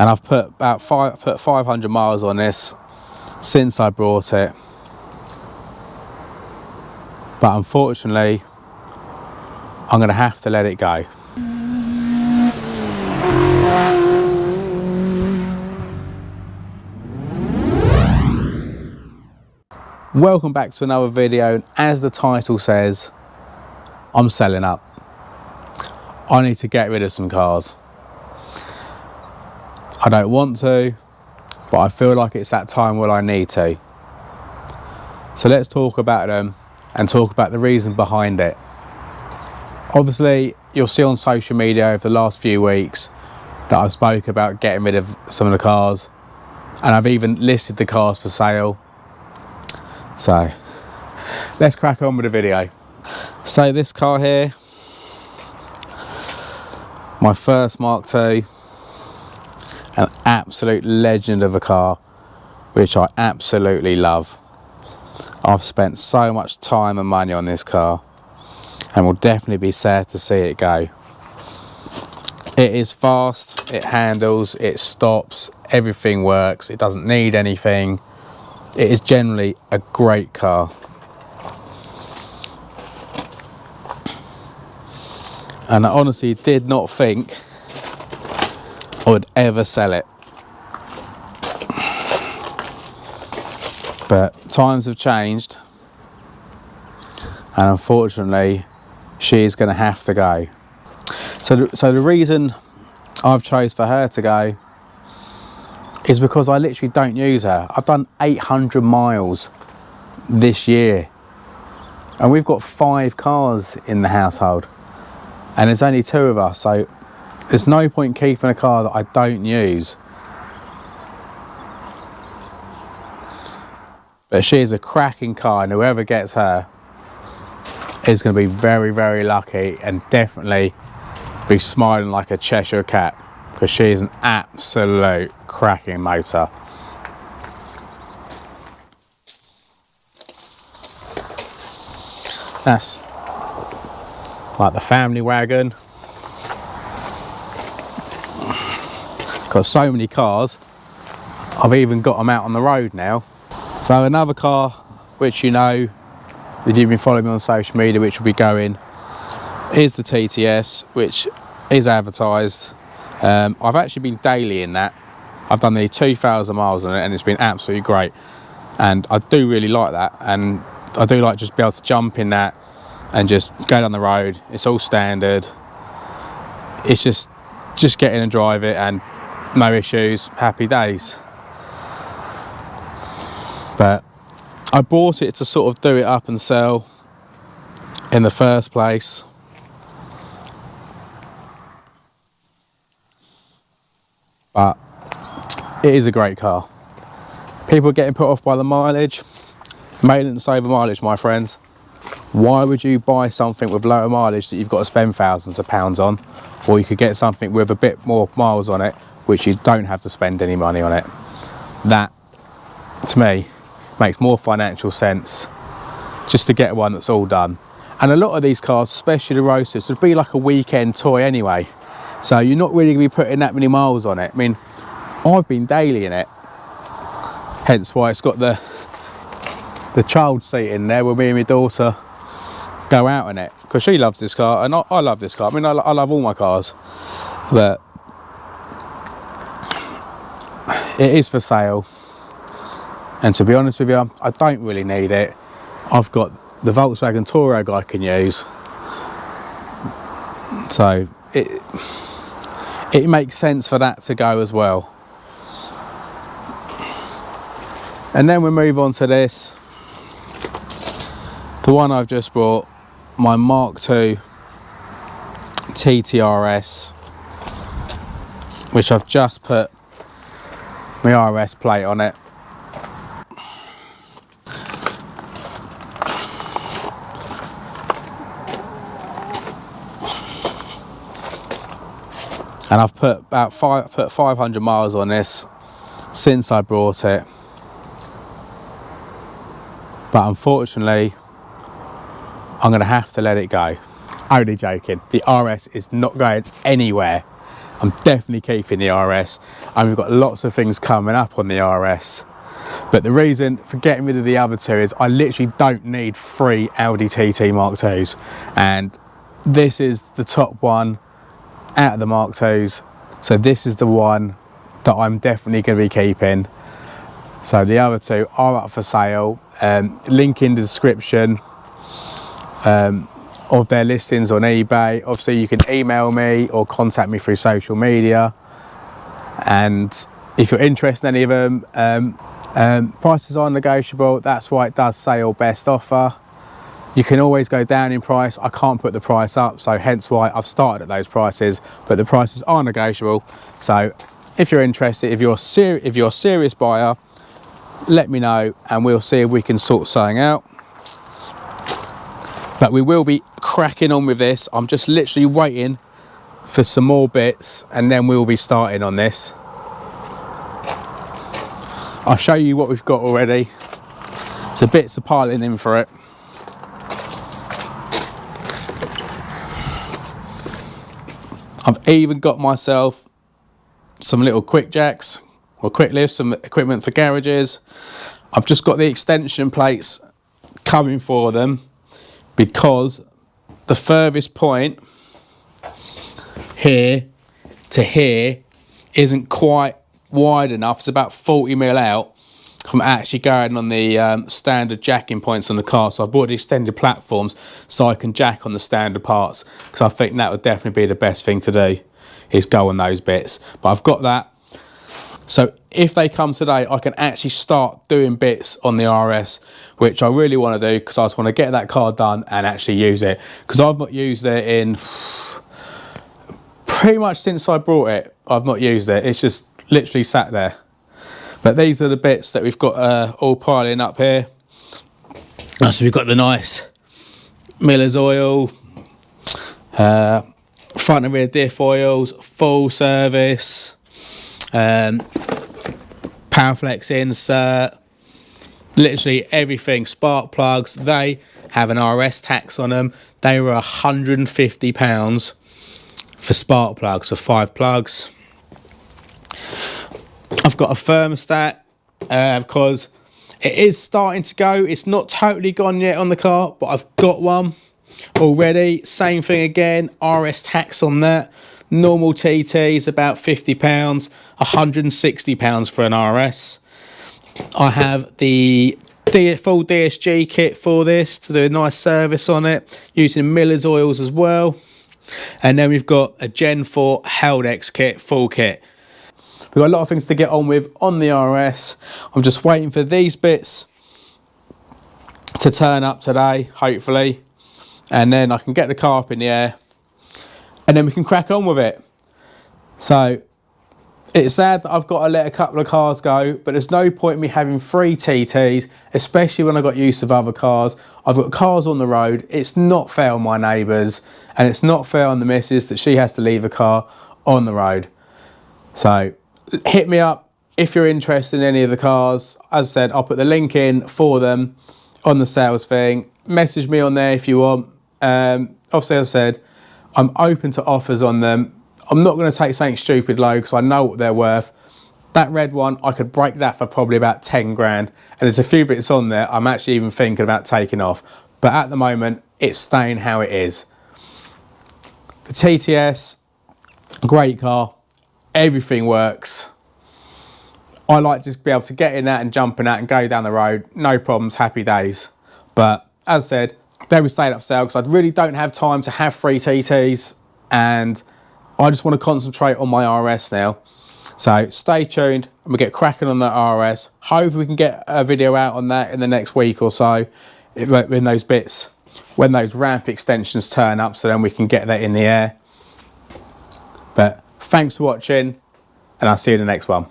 and I've put 500 miles on this since I brought it, but unfortunately I'm going to have to let it go. Welcome back to another video, and as the title says, I'm selling up. I need to get rid of some cars. I don't want to, but I feel like it's that time where I need to. So let's talk about them and talk about the reason behind it. Obviously, you'll see on social media over the last few weeks that I spoke about getting rid of some of the cars, and I've even listed the cars for sale. So let's crack on with the video. So this car here, my first Mark II, an absolute legend of a car, which I absolutely love. I've spent so much time and money on this car, and will definitely be sad to see it go. It is fast, it handles, it stops, everything works, it doesn't need anything. It is generally a great car. And I honestly did not think I would ever sell it. But times have changed, and unfortunately she is going to have to go. So the reason I've chose for her to go is because I literally don't use her. I've done 800 miles this year, and we've got 5 cars in the household, and there's only 2 of us, so there's no point keeping a car that I don't use. But she is a cracking car, and whoever gets her is going to be very, very lucky, and definitely be smiling like a Cheshire cat, because she is an absolute cracking motor. That's like the family wagon. Got so many cars, I've even got them out on the road now. So another car, which you know, if you've been following me on social media, which will be going, is the TTS, which is advertised. I've actually been daily in that. I've done nearly 2,000 miles on it, and it's been absolutely great. And I do really like that, and I do like just be able to jump in that and just go down the road. It's all standard. It's just get in and drive it, and no issues, happy days. But I bought it to sort of do it up and sell in the first place. But it is a great car. People are getting put off by the mileage. Maintenance over mileage, my friends. Why would you buy something with lower mileage that you've got to spend thousands of pounds on? Or you could get something with a bit more miles on it, which you don't have to spend any money on it. That, to me, makes more financial sense, just to get one that's all done. And a lot of these cars, especially the roadsters, would be like a weekend toy anyway. So you're not really going to be putting that many miles on it. I mean, I've been daily in it. Hence why it's got the child seat in there where me and my daughter go out in it. Because she loves this car, and I love this car. I mean, I love all my cars. But it is for sale. And to be honest with you, I don't really need it. I've got the Volkswagen Touareg I can use. So it makes sense for that to go as well. And then we move on to this, the one I've just bought, my Mark II ttrs, which I've just put my RS plate on it. And I've put 500 miles on this since I brought it. But unfortunately, I'm going to have to let it go. Only joking. The RS is not going anywhere. I'm definitely keeping the RS, and we've got lots of things coming up on the RS. But the reason for getting rid of the other two is I literally don't need 3 Audi TT Mark IIs, and this is the top one out of the Mark IIs, so this is the one that I'm definitely going to be keeping. So the other two are up for sale. Link in the description of their listings on eBay. Obviously you can email me or contact me through social media, and if you're interested in any of them, prices are negotiable. That's why it does say or best offer. You can always go down in price. I can't put the price up, so hence why I've started at those prices, but the prices are negotiable. So if you're interested, if you're a serious buyer, let me know and we'll see if we can sort something out. But we will be cracking on with this. I'm just literally waiting for some more bits and then we'll be starting on this. I'll show you what we've got already. So bits are piling in for it. I've even got myself some little quick jacks or quick lifts, some equipment for garages. I've just got the extension plates coming for them because the furthest point here to here isn't quite wide enough. It's about 40mm out from actually going on the standard jacking points on the car. So I've bought the extended platforms so I can jack on the standard parts, because I think that would definitely be the best thing to do, is go on those bits. But I've got that. So if they come today, I can actually start doing bits on the RS, which I really want to do, because I just want to get that car done and actually use it, because I've not used it in pretty much since I brought it. I've not used it. It's just literally sat there. But these are the bits that we've got all piling up here. So we've got the nice Miller's oil, front and rear diff oils, full service, Powerflex insert, literally everything. Spark plugs, they have an RS tax on them. They were £150 for spark plugs, for 5 plugs. I've got a thermostat because it is starting to go. It's not totally gone yet on the car, but I've got one already. Same thing again, RS tax on that. Normal TT is about £50, £160 for an RS. I have the full DSG kit for this to do a nice service on it, using Miller's oils as well. And then we've got a Gen 4 Haldex kit, full kit. We've got a lot of things to get on with on the RS. I'm just waiting for these bits to turn up today, hopefully. And then I can get the car up in the air. And then we can crack on with it. So it's sad that I've got to let a couple of cars go, but there's no point in me having 3 TTs, especially when I got use of other cars. I've got cars on the road. It's not fair on my neighbours, and it's not fair on the missus that she has to leave a car on the road. So hit me up if you're interested in any of the cars. As I said, I'll put the link in for them on the sales thing. Message me on there if you want. Obviously, as I said, I'm open to offers on them. I'm not going to take something stupid low because I know what they're worth. That red one, I could break that for probably about 10 grand. And there's a few bits on there I'm actually even thinking about taking off. But at the moment, it's staying how it is. The TTS, great car. Everything works. I like just be able to get in that and jump in that and go down the road. No problems, happy days. But as I said, they were staying up for sale because I really don't have time to have 3 TTs, and I just want to concentrate on my RS now. So stay tuned and we'll get cracking on that RS. Hopefully we can get a video out on that in the next week or so, when those bits, when those ramp extensions turn up, so then we can get that in the air. But thanks for watching, and I'll see you in the next one.